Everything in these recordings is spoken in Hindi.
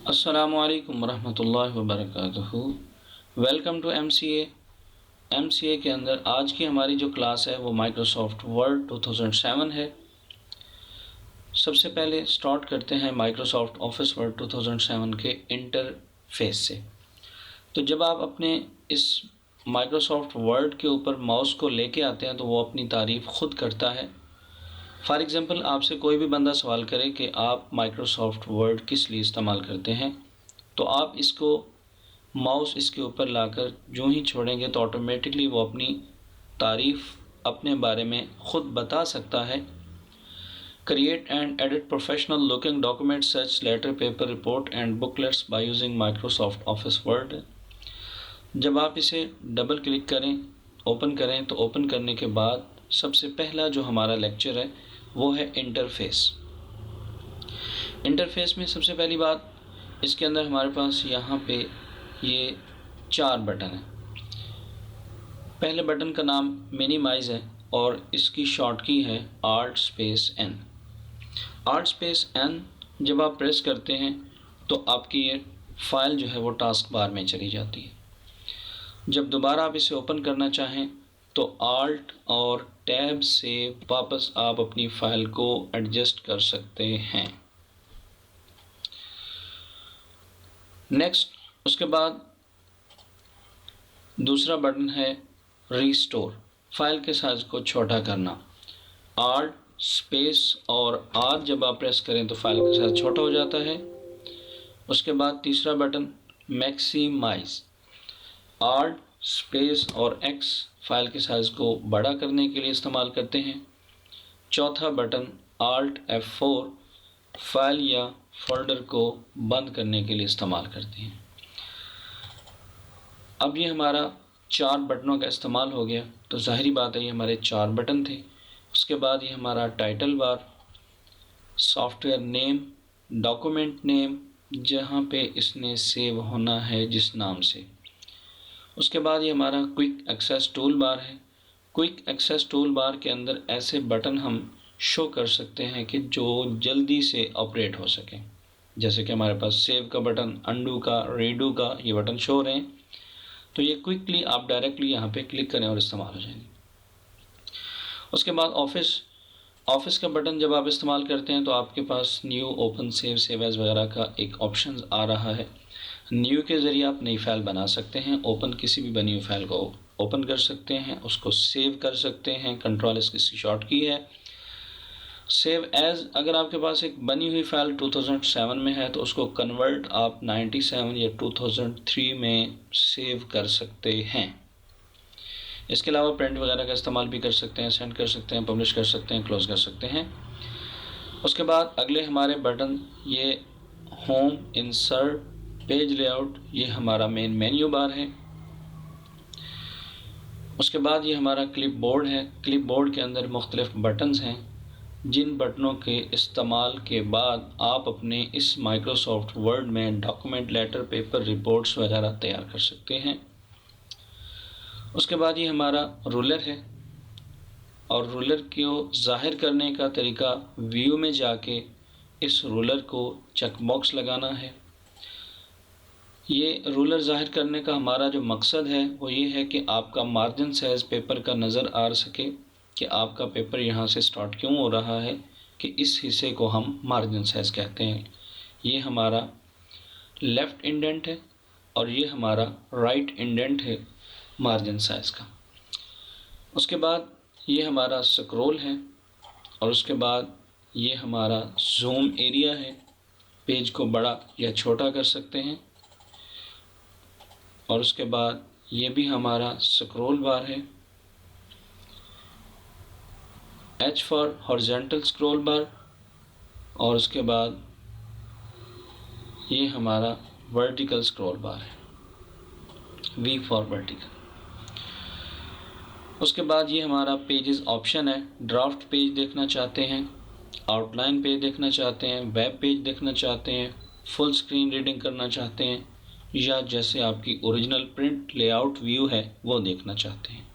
अस्सलामुअलैकुम वरहमतुल्लाहि वबरकातुहू। वेलकम टू एमसीए के अंदर आज की हमारी जो क्लास है वो माइक्रोसॉफ्ट वर्ड 2007 है। सबसे पहले स्टार्ट करते हैं माइक्रोसॉफ्ट ऑफिस वर्ड 2007 के इंटरफेस से। तो जब आप अपने इस माइक्रोसॉफ्ट वर्ड के ऊपर माउस को लेके आते हैं तो वो अपनी तारीफ़ ख़ुद करता है। फॉर एग्ज़ाम्पल आपसे कोई भी बंदा सवाल करे कि आप माइक्रोसॉफ्ट वर्ड किस लिए इस्तेमाल करते हैं, तो आप इसको माउस इसके ऊपर लाकर जो ही छोड़ेंगे तो ऑटोमेटिकली वो अपनी तारीफ़ अपने बारे में ख़ुद बता सकता है। Create and edit professional looking document such letter paper report and booklets by using Microsoft Office Word. जब आप इसे डबल क्लिक करें, ओपन करें, तो ओपन करने के बाद सबसे पहला जो हमारा लेक्चर है वो है इंटरफेस। इंटरफेस में सबसे पहली बात, इसके अंदर हमारे पास यहाँ पे ये 4 बटन हैं। पहले बटन का नाम मिनिमाइज़ है और इसकी शॉर्ट की है Alt space N। Alt space N जब आप प्रेस करते हैं तो आपकी ये फ़ाइल जो है वो टास्क बार में चली जाती है। जब दोबारा आप इसे ओपन करना चाहें तो Alt और टैब से वापस आप अपनी फ़ाइल को एडजस्ट कर सकते हैं। नेक्स्ट, उसके बाद दूसरा बटन है रीस्टोर, फाइल के साइज़ को छोटा करना। Alt स्पेस और R जब आप प्रेस करें तो फाइल का साइज़ छोटा हो जाता है। उसके बाद तीसरा बटन मैक्सिमाइज़, Alt स्पेस और X फाइल के साइज़ को बड़ा करने के लिए इस्तेमाल करते हैं। चौथा बटन Alt F4 फाइल या फोल्डर को बंद करने के लिए इस्तेमाल करते हैं। अब ये हमारा 4 बटनों का इस्तेमाल हो गया, तो ज़ाहिरी बात है ये हमारे 4 बटन थे। उसके बाद ये हमारा title bar, software name, document name जहाँ पे इसने सेव होना है जिस नाम से। उसके बाद ये हमारा क्विक एक्सेस टूल बार है। क्विक एक्सेस टूल बार के अंदर ऐसे बटन हम शो कर सकते हैं कि जो जल्दी से ऑपरेट हो सकें। जैसे कि हमारे पास सेव का बटन, अंडू का, रीडू का ये बटन शो हो रहे हैं, तो ये क्विकली आप डायरेक्टली यहाँ पे क्लिक करें और इस्तेमाल हो जाएंगे। उसके बाद ऑफिस का बटन जब आप इस्तेमाल करते हैं तो आपके पास न्यू, ओपन, सेव एज़ वगैरह का एक ऑप्शन आ रहा है। न्यू के ज़रिए आप नई फाइल बना सकते हैं, ओपन किसी भी बनी हुई फाइल को ओपन कर सकते हैं, उसको सेव कर सकते हैं, कंट्रोल इसकी शॉर्ट की है। सेव एज़, अगर आपके पास एक बनी हुई फाइल 2007 में है तो उसको कन्वर्ट आप 97 या 2003 में सेव कर सकते हैं। इसके अलावा प्रिंट वगैरह का इस्तेमाल भी कर सकते हैं, सेंड कर सकते हैं, पब्लिश कर सकते हैं, क्लोज़ कर सकते हैं। उसके बाद अगले हमारे बटन ये होम, इंसर्ट, पेज लेआउट, ये हमारा मेन मेन्यू बार है। उसके बाद ये हमारा क्लिप बोर्ड है। क्लिप बोर्ड के अंदर मुख्तलिफ बटन्स हैं जिन बटनों के इस्तेमाल के बाद आप अपने इस माइक्रोसॉफ्ट वर्ड में डॉक्यूमेंट, लेटर, पेपर, रिपोर्ट्स वगैरह तैयार कर सकते हैं। उसके बाद ये हमारा रूलर है और रूलर को ज़ाहिर करने का तरीका व्यू में जाके इस रूलर को चेक बॉक्स लगाना है। ये रूलर ज़ाहिर करने का हमारा जो मकसद है वो ये है कि आपका मार्जिन साइज़ पेपर का नज़र आ सके कि आपका पेपर यहाँ से स्टार्ट क्यों हो रहा है, कि इस हिस्से को हम मार्जिन साइज़ कहते हैं। ये हमारा लेफ़्ट इंडेंट है और ये हमारा राइट इंडेंट है मार्जिन साइज़ का। उसके बाद ये हमारा स्क्रॉल है और उसके बाद ये हमारा जूम एरिया है, पेज को बड़ा या छोटा कर सकते हैं। और उसके बाद ये भी हमारा स्क्रॉल बार है, H फॉर हॉरिजॉन्टल स्क्रॉल बार, और उसके बाद ये हमारा वर्टिकल स्क्रॉल बार है, V फॉर वर्टिकल। उसके बाद ये हमारा पेजेस ऑप्शन है। ड्राफ्ट पेज देखना चाहते हैं, आउटलाइन पेज देखना चाहते हैं, वेब पेज देखना चाहते हैं, फुल स्क्रीन रीडिंग करना चाहते हैं, या जैसे आपकी ओरिजिनल प्रिंट लेआउट व्यू है वो देखना चाहते हैं।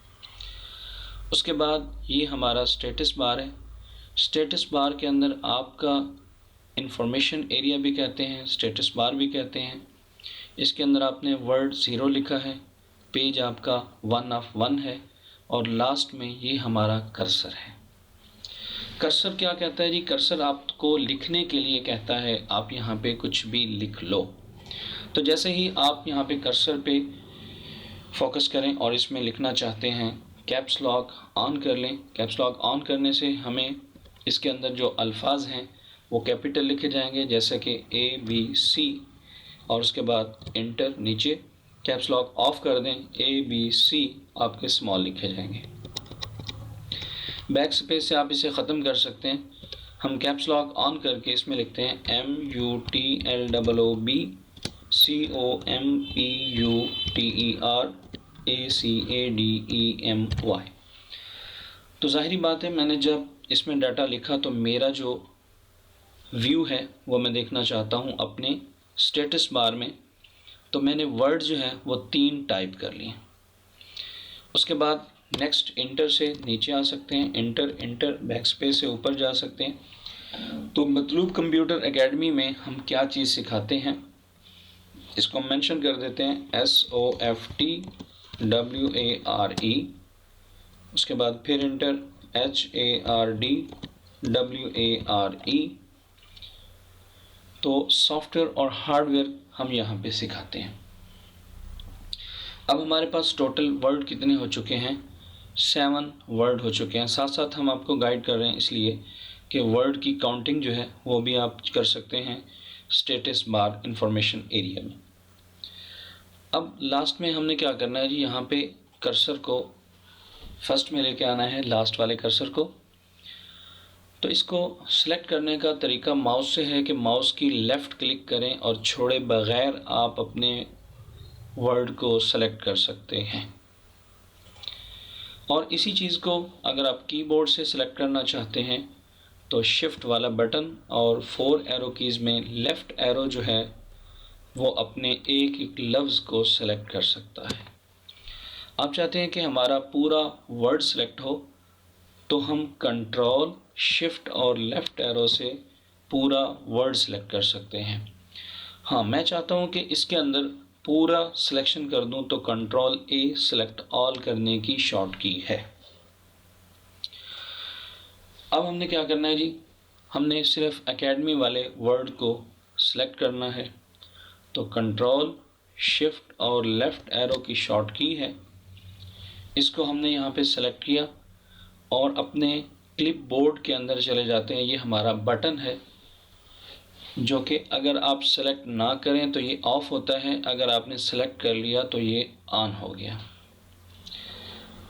उसके बाद ये हमारा स्टेटस बार है। स्टेटस बार के अंदर आपका इंफॉर्मेशन एरिया भी कहते हैं, स्टेटस बार भी कहते हैं। इसके अंदर आपने वर्ड 0 लिखा है, पेज आपका 1 ऑफ 1 है और लास्ट में ये हमारा कर्सर है। कर्सर क्या कहता है जी? कर्सर आपको लिखने के लिए कहता है आप यहाँ पे कुछ भी लिख लो। तो जैसे ही आप यहाँ पे कर्सर पे फोकस करें और इसमें लिखना चाहते हैं, कैप्स लॉक ऑन कर लें। कैप्स लॉक ऑन करने से हमें इसके अंदर जो अल्फाज हैं वो कैपिटल लिखे जाएंगे, जैसे कि ABC और उसके बाद इंटर, नीचे कैप्स लॉक ऑफ कर दें, ABC आपके स्मॉल लिखे जाएंगे। बैक स्पेस से आप इसे ख़त्म कर सकते हैं। हम कैप्स लॉक ऑन करके इसमें लिखते हैं MUTLOOBCOMPUTERACADEMY। तो ज़ाहिरी बात है, मैंने जब इसमें डाटा लिखा तो मेरा जो व्यू है वो मैं देखना चाहता हूँ अपने स्टेटस बार में। तो मैंने वर्ड जो है वो 3 टाइप कर लिए। उसके बाद नेक्स्ट इंटर से नीचे आ सकते हैं, इंटर बैक स्पेस से ऊपर जा सकते हैं। तो मतलूब कंप्यूटर एकेडमी में हम क्या चीज़ सिखाते हैं इसको हम मेंशन कर देते हैं, SOFTWARE। उसके बाद फिर इंटर, HARDWARE। तो सॉफ्टवेयर और हार्डवेयर हम यहाँ पे सिखाते हैं। अब हमारे पास टोटल वर्ड कितने हो चुके हैं? 7 वर्ड हो चुके हैं। साथ साथ हम आपको गाइड कर रहे हैं इसलिए कि वर्ड की काउंटिंग जो है वो भी आप कर सकते हैं स्टेटस बार इंफॉर्मेशन एरिया में। अब लास्ट में हमने क्या करना है जी, यहाँ पे कर्सर को फर्स्ट में लेके आना है, लास्ट वाले कर्सर को। तो इसको सिलेक्ट करने का तरीका माउस से है कि माउस की लेफ़्ट क्लिक करें और छोड़े बगैर आप अपने वर्ड को सेलेक्ट कर सकते हैं। और इसी चीज़ को अगर आप कीबोर्ड से सिलेक्ट करना चाहते हैं तो शिफ्ट वाला बटन और 4 एरो कीज़ में लेफ़्ट एरो जो है वो अपने एक एक लफ्ज़ को सेलेक्ट कर सकता है। आप चाहते हैं कि हमारा पूरा वर्ड सेलेक्ट हो तो हम कंट्रोल शिफ्ट और लेफ़्ट एरो से पूरा वर्ड सेलेक्ट कर सकते हैं। हाँ, मैं चाहता हूँ कि इसके अंदर पूरा सिलेक्शन कर दूं तो कंट्रोल A सेलेक्ट ऑल करने की शॉर्ट की है। अब हमने क्या करना है जी, हमने सिर्फ एकेडमी वाले वर्ड को सिलेक्ट करना है। तो कंट्रोल शिफ्ट और लेफ़्ट एरो की शॉर्ट की है, इसको हमने यहाँ पे सेलेक्ट किया और अपने क्लिप बोर्ड के अंदर चले जाते हैं। ये हमारा बटन है जो कि अगर आप सेलेक्ट ना करें तो ये ऑफ होता है, अगर आपने सेलेक्ट कर लिया तो ये ऑन हो गया।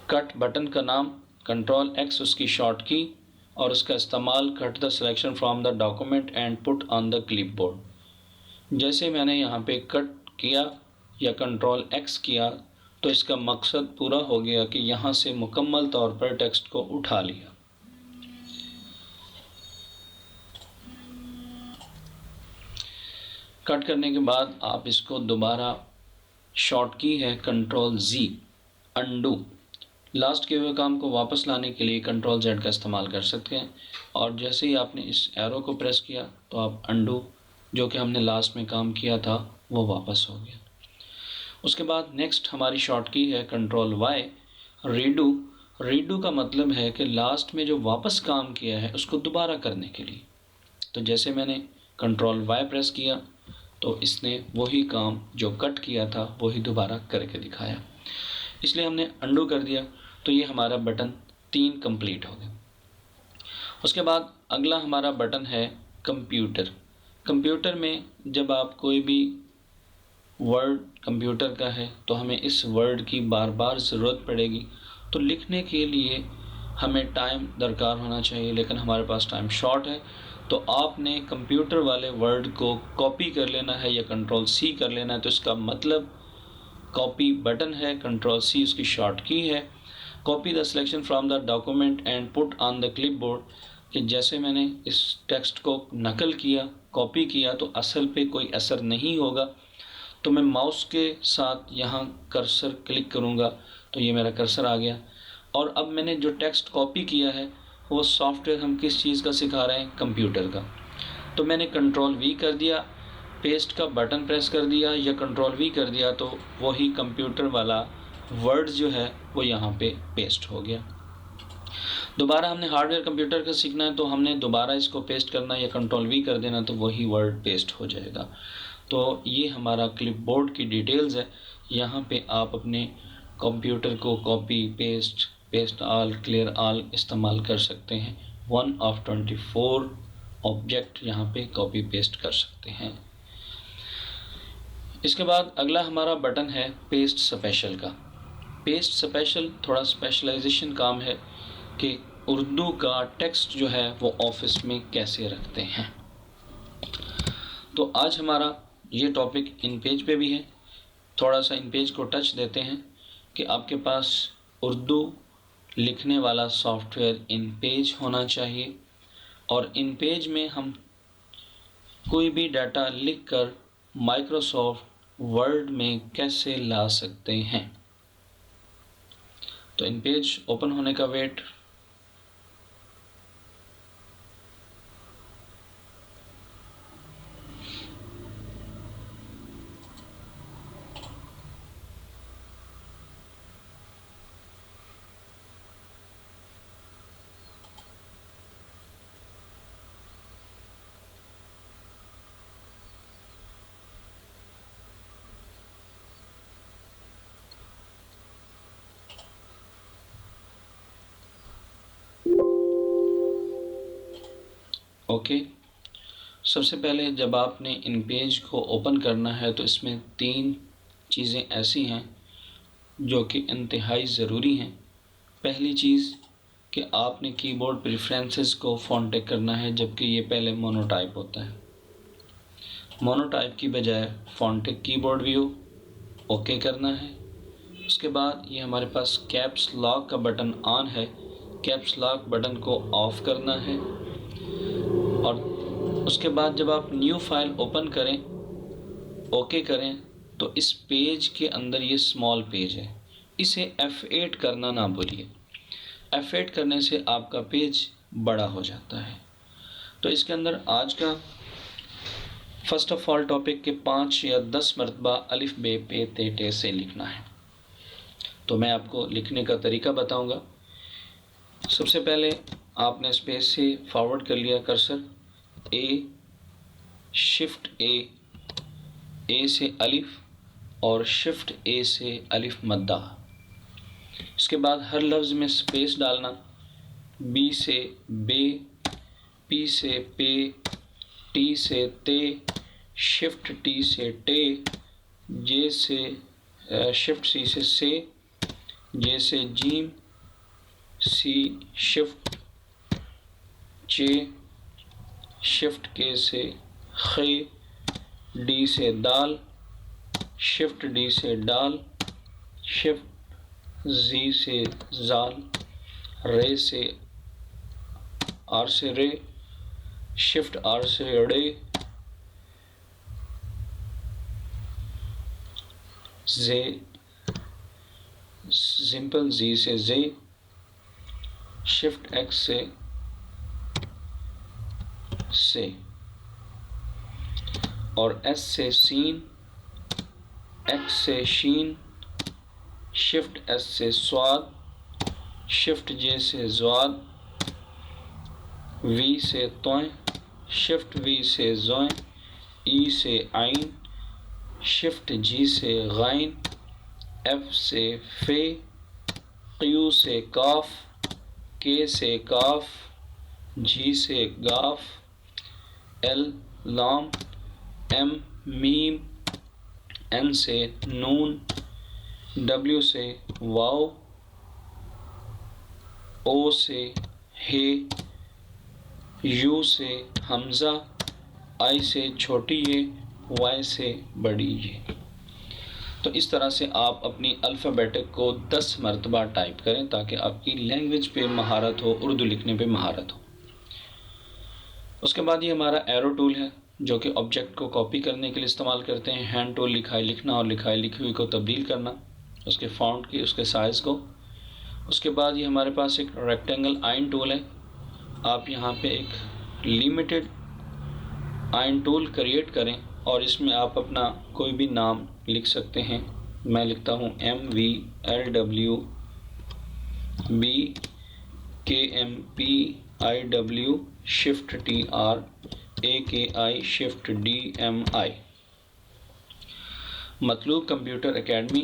कट बटन का नाम, कंट्रोल X उसकी शॉर्ट की और उसका इस्तेमाल cut the selection from the document and put on the clipboard. जैसे मैंने यहाँ पे कट किया या कंट्रोल X किया तो इसका मकसद पूरा हो गया कि यहाँ से मुकम्मल तौर पर टेक्स्ट को उठा लिया। कट करने के बाद आप इसको दोबारा शॉर्ट की है कंट्रोल Z अंडू, लास्ट के हुए काम को वापस लाने के लिए कंट्रोल Z का इस्तेमाल कर सकते हैं। और जैसे ही आपने इस एरो को प्रेस किया तो आप अंडू जो कि हमने लास्ट में काम किया था वो वापस हो गया। उसके बाद नेक्स्ट हमारी शॉर्ट की है कंट्रोल Y रीडू। रीडू का मतलब है कि लास्ट में जो वापस काम किया है उसको दोबारा करने के लिए। तो जैसे मैंने कंट्रोल Y प्रेस किया तो इसने वही काम जो कट किया था वही दोबारा करके दिखाया, इसलिए हमने अंडू कर दिया। तो ये हमारा बटन 3 कंप्लीट हो गया। उसके बाद अगला हमारा बटन है कंप्यूटर। कंप्यूटर में जब आप कोई भी वर्ड कंप्यूटर का है तो हमें इस वर्ड की बार बार ज़रूरत पड़ेगी। तो लिखने के लिए हमें टाइम दरकार होना चाहिए, लेकिन हमारे पास टाइम शॉर्ट है। तो आपने कंप्यूटर वाले वर्ड को कॉपी कर लेना है या कंट्रोल C कर लेना है। तो इसका मतलब कॉपी बटन है, कंट्रोल C उसकी शॉर्ट की है। Copy the selection from the document and put on the clipboard, कि जैसे मैंने इस टेक्स्ट को नकल किया, कॉपी किया तो असल पे कोई असर नहीं होगा। तो मैं माउस के साथ यहाँ कर्सर क्लिक करूँगा तो ये मेरा कर्सर आ गया। और अब मैंने जो टेक्स्ट कॉपी किया है वो सॉफ्टवेयर हम किस चीज़ का सिखा रहे हैं, कंप्यूटर का। तो मैंने कंट्रोल वी कर दिया, पेस्ट का बटन प्रेस कर दिया या कंट्रोल वी कर दिया, तो वही कंप्यूटर वाला वर्ड जो है वो यहाँ पे पेस्ट हो गया। दोबारा हमने हार्डवेयर कंप्यूटर का सीखना है तो हमने दोबारा इसको पेस्ट करना या कंट्रोल वी कर देना, तो वही वर्ड पेस्ट हो जाएगा। तो ये हमारा क्लिपबोर्ड की डिटेल्स है। यहाँ पे आप अपने कंप्यूटर को copy paste, paste all, clear all इस्तेमाल कर सकते हैं। 1 of 24 ऑब्जेक्ट यहाँ पे कॉपी पेस्ट कर सकते हैं। इसके बाद अगला हमारा बटन है पेस्ट स्पेशल का। पेस्ट स्पेशल थोड़ा स्पेशलाइजेशन काम है कि उर्दू का टेक्स्ट जो है वो ऑफिस में कैसे रखते हैं। तो आज हमारा ये टॉपिक इन पेज पे भी है। थोड़ा सा इन पेज को टच देते हैं कि आपके पास उर्दू लिखने वाला सॉफ्टवेयर इन पेज होना चाहिए, और इन पेज में हम कोई भी डाटा लिखकर माइक्रोसॉफ्ट वर्ड में कैसे ला सकते हैं। तो इन पेज ओपन होने का वेट। ओके, सबसे पहले जब आपने इन पेज को ओपन करना है तो इसमें 3 चीज़ें ऐसी हैं जो कि इंतहाई ज़रूरी हैं। पहली चीज़ कि आपने कीबोर्ड प्रेफरेंसेस को फॉन्टेक करना है, जबकि ये पहले मोनोटाइप होता है। मोनोटाइप की बजाय फॉन्टेक कीबोर्ड व्यू ओके करना है। उसके बाद ये हमारे पास कैप्स लॉक का बटन ऑन है, कैप्स लॉक बटन को ऑफ़ करना है। और उसके बाद जब आप न्यू फाइल ओपन करें, ओके करें, तो इस पेज के अंदर ये स्मॉल पेज है, इसे F8 करना ना भूलिए। F8 करने से आपका पेज बड़ा हो जाता है। तो इसके अंदर आज का फर्स्ट ऑफ ऑल टॉपिक के 5 या 10 मरतबा अलिफ बे पे ते टे से लिखना है। तो मैं आपको लिखने का तरीका बताऊंगा। सबसे पहले आपने स्पेस से फॉरवर्ड कर लिया कर्सर, ए, शिफ्ट ए से अलिफ और शिफ्ट ए से अलिफ मद्दा। इसके बाद हर लफ्ज़ में स्पेस डालना, बी से बे, पी से पे, टी से ते, शिफ्ट टी से टे, जे से शिफ्ट सी से, जे से जीम, सी शिफ्ट जे, शिफ्ट के से खे, डी से दाल, शिफ्ट डी से डाल, शिफ्ट जी से जाल, रे से आर से रे, शिफ्ट आर से रे, जे, सिंपल जी से जे, शिफ्ट एक्स से और एस से सीन, एक्स से शीन, शिफ्ट एस से स्वाद, शिफ्ट जे से ज्वाद, वी से तोय, शिफ्ट वी से जोय, ई से आइन, शिफ्ट जी से गाइन, एफ से फे, क्यू से काफ, के से काफ, जी से गाफ, एल लाम, एम मीम, एन से नून, डब्ल्यू से वाव, ओ से हे, यू से हमज़ा, आई से छोटी ये, वाई से बड़ी ये। तो इस तरह से आप अपनी अल्फ़ाबेटिक को 10 मरतबा टाइप करें ताकि आपकी लैंग्वेज पे महारत हो, उर्दू लिखने पे महारत हो। उसके बाद ये हमारा एरो टूल है जो कि ऑब्जेक्ट को कॉपी करने के लिए इस्तेमाल करते हैं। हैंड टूल लिखाई लिखना और लिखाई लिखी हुई को तब्दील करना, उसके फ़ॉन्ट की, उसके साइज़ को। उसके बाद ये हमारे पास एक रेक्टेंगल आइन टूल है। आप यहाँ पे एक लिमिटेड आयन टूल क्रिएट करें और इसमें आप अपना कोई भी नाम लिख सकते हैं। मैं लिखता हूँ MVLWBKMPIW Shift TR AKI Shift DMI। Matloob computer academy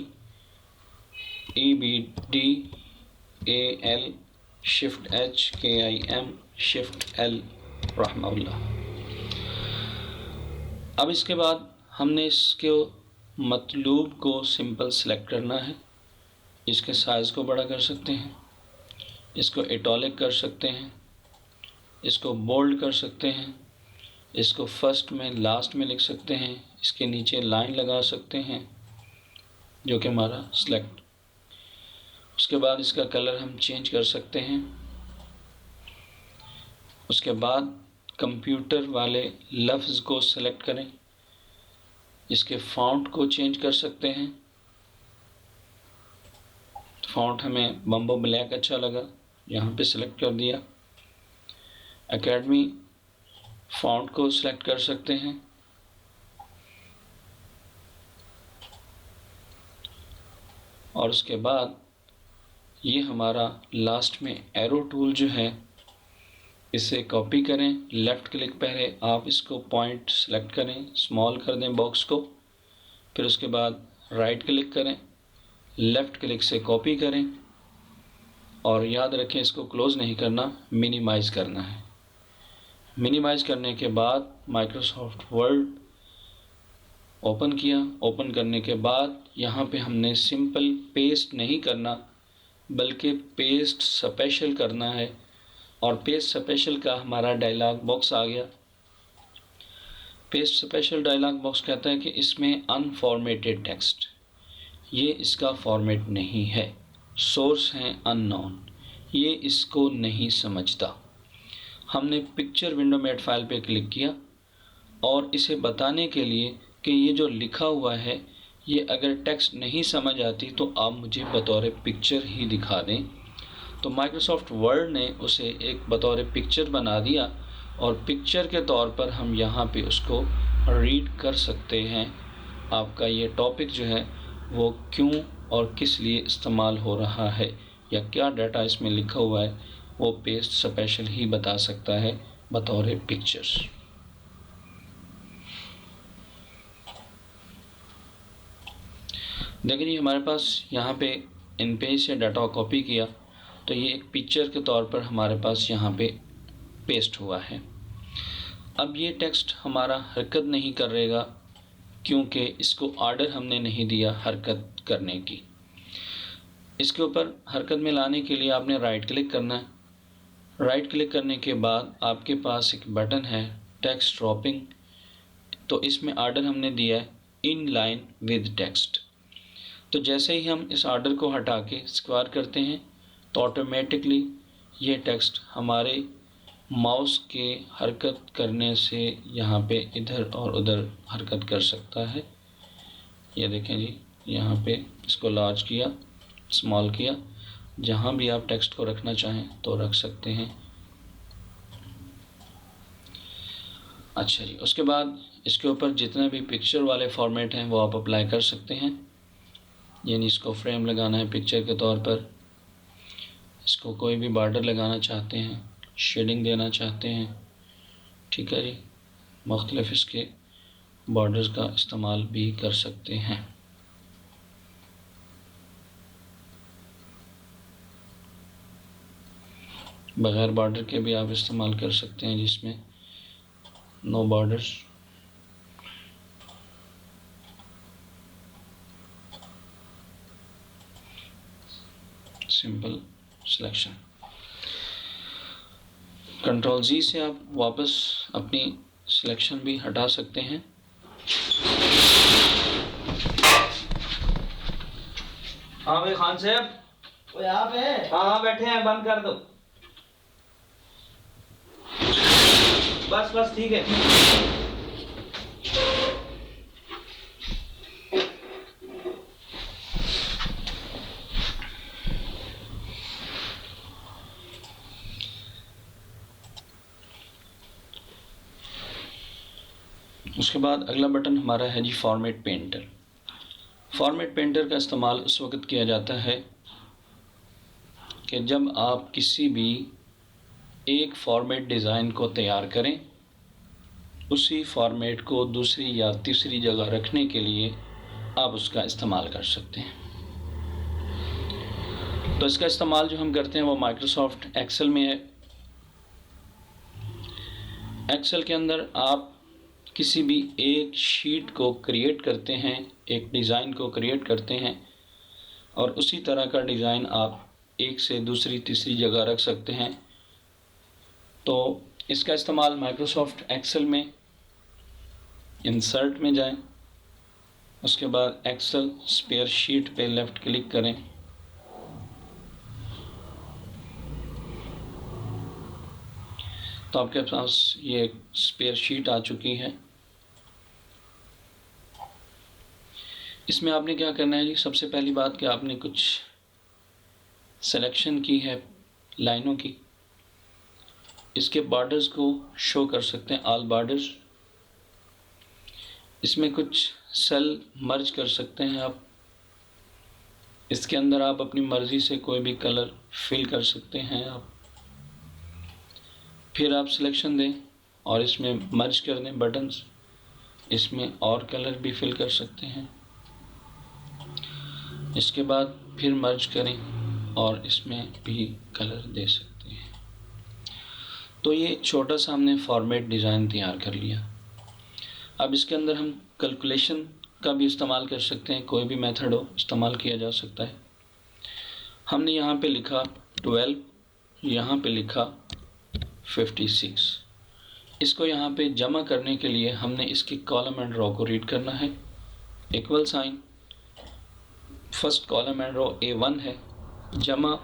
EBDAL Shift HKIM Shift L रहमहुल्लाह। अब इसके बाद हमने इसके मतलूब को सिंपल सेलेक्ट करना है। इसके साइज़ को बड़ा कर सकते हैं, इसको इटॉलिक कर सकते हैं, इसको बोल्ड कर सकते हैं, इसको फर्स्ट में लास्ट में लिख सकते हैं, इसके नीचे लाइन लगा सकते हैं जो कि हमारा सेलेक्ट। उसके बाद इसका कलर हम चेंज कर सकते हैं। उसके बाद कंप्यूटर वाले लफ्ज़ को सेलेक्ट करें, इसके फ़ॉन्ट को चेंज कर सकते हैं। फ़ॉन्ट हमें बम्बो ब्लैक अच्छा लगा, यहाँ पे सेलेक्ट कर दिया। एकेडमी फ़ॉन्ट को सेलेक्ट कर सकते हैं। और उसके बाद ये हमारा लास्ट में एरो टूल जो है, इसे कॉपी करें। लेफ़्ट क्लिक पहले आप इसको पॉइंट सेलेक्ट करें, स्मॉल कर दें बॉक्स को, फिर उसके बाद राइट क्लिक करें, लेफ़्ट क्लिक से कॉपी करें और याद रखें इसको क्लोज़ नहीं करना, मिनिमाइज़ करना है। मिनिमाइज़ करने के बाद माइक्रोसॉफ्ट वर्ड ओपन किया। ओपन करने के बाद यहाँ पे हमने सिंपल पेस्ट नहीं करना बल्कि पेस्ट स्पेशल करना है। और पेस्ट स्पेशल का हमारा डायलॉग बॉक्स आ गया। पेस्ट स्पेशल डायलॉग बॉक्स कहता है कि इसमें अनफॉर्मेटेड टेक्स्ट, ये इसका फॉर्मेट नहीं है, सोर्स हैं अननोन, ये इसको नहीं समझता। हमने पिक्चर विंडो मेट फाइल पे क्लिक किया और इसे बताने के लिए कि ये जो लिखा हुआ है ये अगर टेक्स्ट नहीं समझ आती तो आप मुझे बतौर पिक्चर ही दिखा दें। तो माइक्रोसॉफ्ट वर्ड ने उसे एक बतौर पिक्चर बना दिया और पिक्चर के तौर पर हम यहाँ पे उसको रीड कर सकते हैं। आपका ये टॉपिक जो है वो क्यों और किस लिए इस्तेमाल हो रहा है या क्या डाटा इसमें लिखा हुआ है, वो पेस्ट स्पेशल ही बता सकता है बतौर पिक्चर्स। देखिए हमारे पास यहाँ पे इन पेज से डाटा कॉपी किया तो ये एक पिक्चर के तौर पर हमारे पास यहाँ पे पेस्ट हुआ है। अब ये टेक्स्ट हमारा हरकत नहीं करेगा क्योंकि इसको ऑर्डर हमने नहीं दिया हरकत करने की। इसके ऊपर हरकत में लाने के लिए आपने राइट क्लिक करना है। राइट क्लिक करने के बाद आपके पास एक बटन है टेक्स्ट ड्रॉपिंग, तो इसमें ऑर्डर हमने दिया है इन लाइन विद टेक्स्ट। तो जैसे ही हम इस ऑर्डर को हटा के स्क्वायर करते हैं तो ऑटोमेटिकली ये टेक्स्ट हमारे माउस के हरकत करने से यहाँ पे इधर और उधर हरकत कर सकता है। ये देखें जी, यहाँ पे इसको लार्ज किया, स्मॉल किया, जहाँ भी आप टेक्स्ट को रखना चाहें तो रख सकते हैं। अच्छा जी, उसके बाद इसके ऊपर जितने भी पिक्चर वाले फॉर्मेट हैं वो आप अप्लाई कर सकते हैं। यानी इसको फ्रेम लगाना है पिक्चर के तौर पर, इसको कोई भी बॉर्डर लगाना चाहते हैं, शेडिंग देना चाहते हैं, ठीक है जी, मुख्तलिफ इसके बॉर्डर्स का इस्तेमाल भी कर सकते हैं। बग़ैर बॉर्डर के भी आप इस्तेमाल कर सकते हैं जिसमें no borders. Simple selection. Control G से आप वापस अपनी सिलेक्शन भी हटा सकते हैं। हाँ भाई खान साहब, वो यहाँ पे है? हाँ बैठे हैं, बंद कर दो। बस बस ठीक है। उसके बाद अगला बटन हमारा है जी फॉर्मेट पेंटर। फॉर्मेट पेंटर का इस्तेमाल उस वक्त किया जाता है कि जब आप किसी भी एक फॉर्मेट डिज़ाइन को तैयार करें, उसी फॉर्मेट को दूसरी या तीसरी जगह रखने के लिए आप उसका इस्तेमाल कर सकते हैं। तो इसका इस्तेमाल जो हम करते हैं वो माइक्रोसॉफ्ट एक्सेल में है। एक्सेल के अंदर आप किसी भी एक शीट को क्रिएट करते हैं, एक डिज़ाइन को क्रिएट करते हैं, और उसी तरह का डिज़ाइन आप एक से दूसरी तीसरी जगह रख सकते हैं। तो इसका इस्तेमाल माइक्रोसॉफ्ट एक्सेल में इंसर्ट में जाएं, उसके बाद एक्सेल स्पेयर शीट पे लेफ़्ट क्लिक करें, तो आपके पास ये स्पेयर शीट आ चुकी है। इसमें आपने क्या करना है जी, सबसे पहली बात कि आपने कुछ सिलेक्शन की है लाइनों की। इसके बॉर्डर्स को शो कर सकते हैं, ऑल बॉर्डर्स। इसमें कुछ सेल मर्ज कर सकते हैं आप। इसके अंदर आप अपनी मर्ज़ी से कोई भी कलर फिल कर सकते हैं आप। फिर आप सिलेक्शन दें और इसमें मर्ज कर दें बटन्स। इसमें और कलर भी फिल कर सकते हैं। इसके बाद फिर मर्ज करें और इसमें भी कलर दे सकते हैं। तो ये छोटा सा हमने फॉर्मेट डिज़ाइन तैयार कर लिया। अब इसके अंदर हम कैलकुलेशन का भी इस्तेमाल कर सकते हैं, कोई भी मेथड हो इस्तेमाल किया जा सकता है। हमने यहाँ पे लिखा 12, यहाँ पे लिखा 56। इसको यहाँ पे जमा करने के लिए हमने इसकी कॉलम एंड रो को रीड करना है। Equal sign, first column and row A1 है, जमा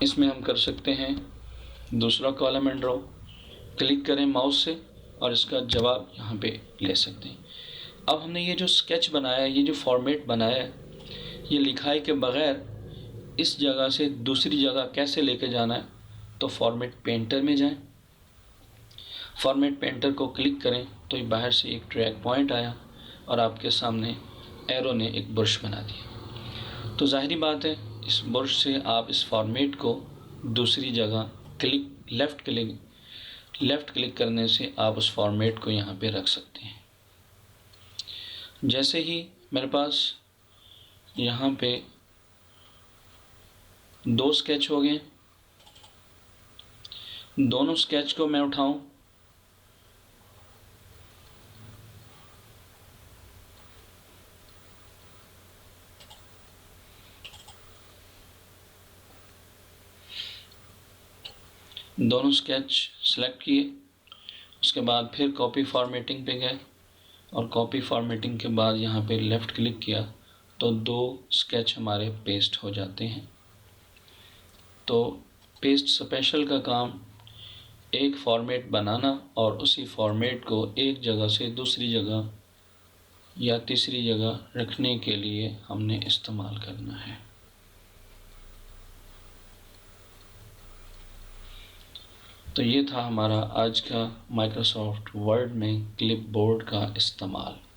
इसमें हम कर सकते हैं दूसरा कॉलम एंड रो। क्लिक करें माउस से और इसका जवाब यहाँ पे ले सकते हैं। अब हमने ये जो स्केच बनाया है, ये जो फॉर्मेट बनाया है, ये लिखाई के बग़ैर इस जगह से दूसरी जगह कैसे लेके जाना है, तो फॉर्मेट पेंटर में जाएं। फॉर्मेट पेंटर को क्लिक करें तो ये बाहर से एक ड्रैग पॉइंट आया और आपके सामने एरो ने एक ब्रश बना दिया। तो ज़ाहिरी बात है, इस ब्रश से आप इस फॉर्मेट को दूसरी जगह लेफ़्ट क्लिक करने से आप उस फॉर्मेट को यहाँ पे रख सकते हैं। जैसे ही मेरे पास यहाँ पे 2 स्केच हो गए, दोनों स्केच को मैं उठाऊं, दोनों स्केच सेलेक्ट किए, उसके बाद फिर कॉपी फॉर्मेटिंग पे गए और कॉपी फॉर्मेटिंग के बाद यहाँ पे लेफ़्ट क्लिक किया तो 2 स्केच हमारे पेस्ट हो जाते हैं। तो पेस्ट स्पेशल का काम एक फॉर्मेट बनाना और उसी फॉर्मेट को एक जगह से दूसरी जगह या तीसरी जगह रखने के लिए हमने इस्तेमाल करना है। तो ये था हमारा आज का माइक्रोसॉफ्ट वर्ड में क्लिपबोर्ड का इस्तेमाल।